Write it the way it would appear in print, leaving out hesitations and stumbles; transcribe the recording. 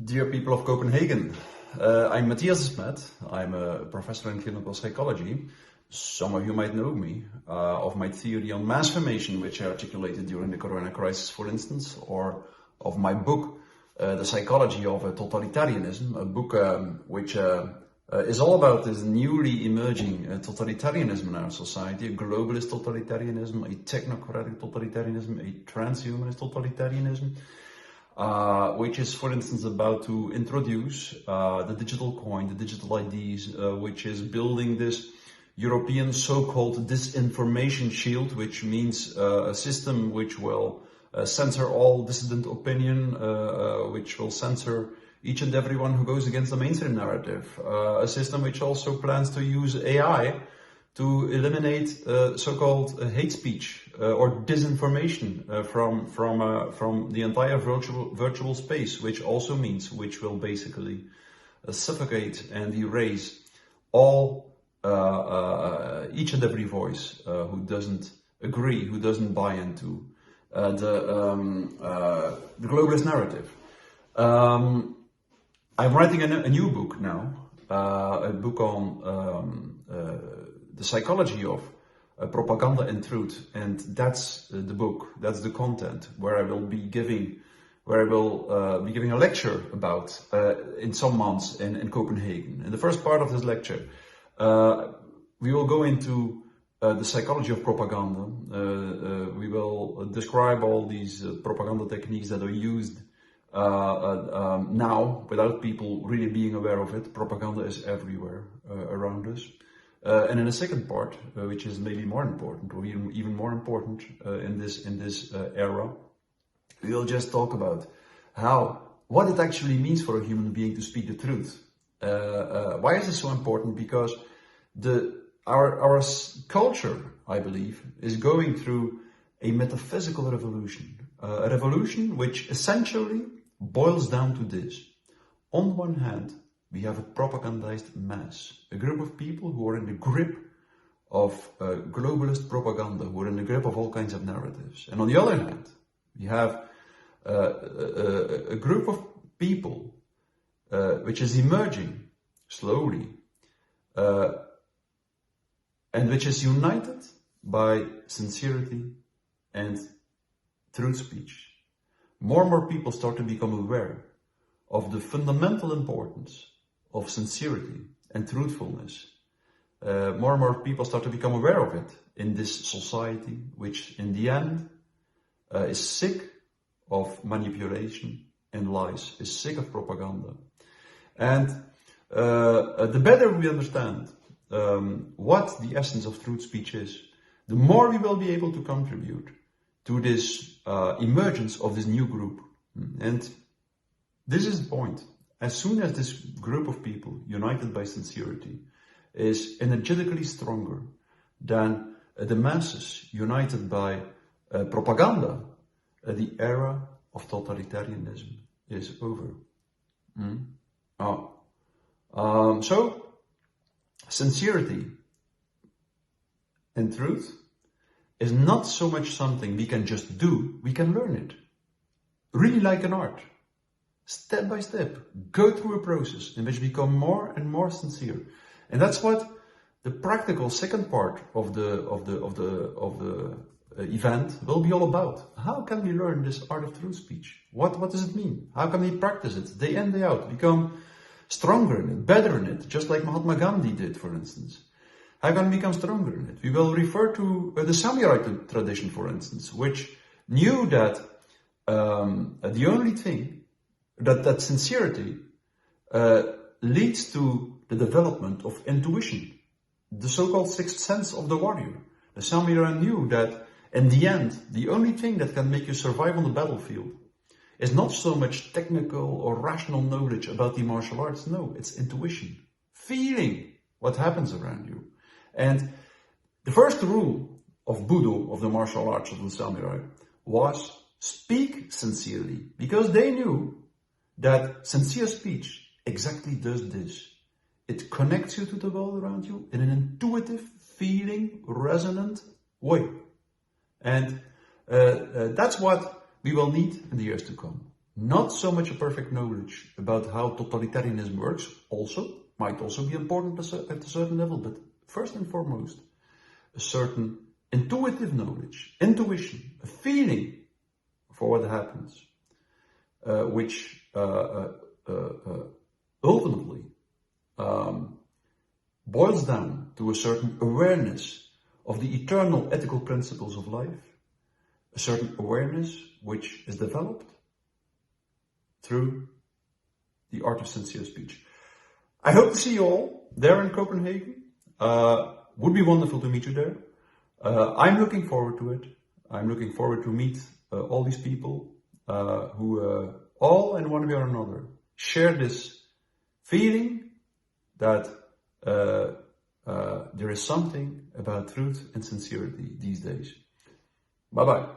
Dear people of Copenhagen, I'm Mattias Desmet. I'm a professor in clinical psychology. Some of you might know me of my theory on mass formation, which I articulated during the corona crisis, for instance, or of my book, The Psychology of Totalitarianism, a book which is all about this newly emerging totalitarianism in our society, a globalist totalitarianism, a technocratic totalitarianism, a transhumanist totalitarianism, which is, for instance, about to introduce the digital coin, the digital IDs, which is building this European so-called disinformation shield, which means a system which will censor all dissident opinion, which will censor each and everyone who goes against the mainstream narrative. A system which also plans to use AI to eliminate so-called hate speech or disinformation from the entire virtual space, which also means which will basically suffocate and erase all each and every voice who doesn't agree, who doesn't buy into the globalist narrative. I'm writing a new book now, a book on the psychology of propaganda and truth, and that's the book, that's the content where I will be giving, a lecture about in some months in Copenhagen. In the first part of this lecture, we will go into the psychology of propaganda. We will describe all these propaganda techniques that are used now without people really being aware of it. Propaganda is everywhere around us. And in the second part, which is maybe more important, or even more important in this era, we will just talk about what it actually means for a human being to speak the truth. Why is this so important? Because our culture, I believe, is going through a metaphysical revolution, a revolution which essentially boils down to this. On one hand, we have a propagandized mass, a group of people who are in the grip of globalist propaganda, who are in the grip of all kinds of narratives. And on the other hand, we have a group of people which is emerging slowly and which is united by sincerity and truth speech. More and more people start to become aware of the fundamental importance of sincerity and truthfulness. More and more people start to become aware of it in this society, which in the end is sick of manipulation and lies, is sick of propaganda. And the better we understand what the essence of truth speech is, the more we will be able to contribute to this emergence of this new group. And this is the point. As soon as this group of people, united by sincerity, is energetically stronger than the masses united by propaganda, the era of totalitarianism is over. So, sincerity and truth is not so much something we can just do, we can learn it. Really like an art. Step by step, go through a process in which we become more and more sincere. And that's what the practical second part of the event will be all about. How can we learn this art of truth speech? What does it mean? How can we practice it day in, day out? Become stronger in it, better in it, just like Mahatma Gandhi did, for instance. How can we become stronger in it? We will refer to the samurai tradition, for instance, which knew that the only thing that sincerity leads to the development of intuition, the so-called sixth sense of the warrior. The samurai knew that in the end, the only thing that can make you survive on the battlefield is not so much technical or rational knowledge about the martial arts. No, it's intuition, feeling what happens around you. And the first rule of Budo, of the martial arts of the samurai, was speak sincerely, because they knew that sincere speech exactly does this. It connects you to the world around you in an intuitive, feeling, resonant way. And that's what we will need in the years to come. Not so much a perfect knowledge about how totalitarianism works, might also be important at a certain level, but first and foremost, a certain intuitive knowledge, intuition, a feeling for what happens, which ultimately boils down to a certain awareness of the eternal ethical principles of life, a certain awareness which is developed through the art of sincere speech. I hope to see you all there in Copenhagen. Would be wonderful to meet you there. I'm looking forward to it. I'm looking forward to meet all these people who all in one way or another share this feeling that there is something about truth and sincerity these days. Bye-bye.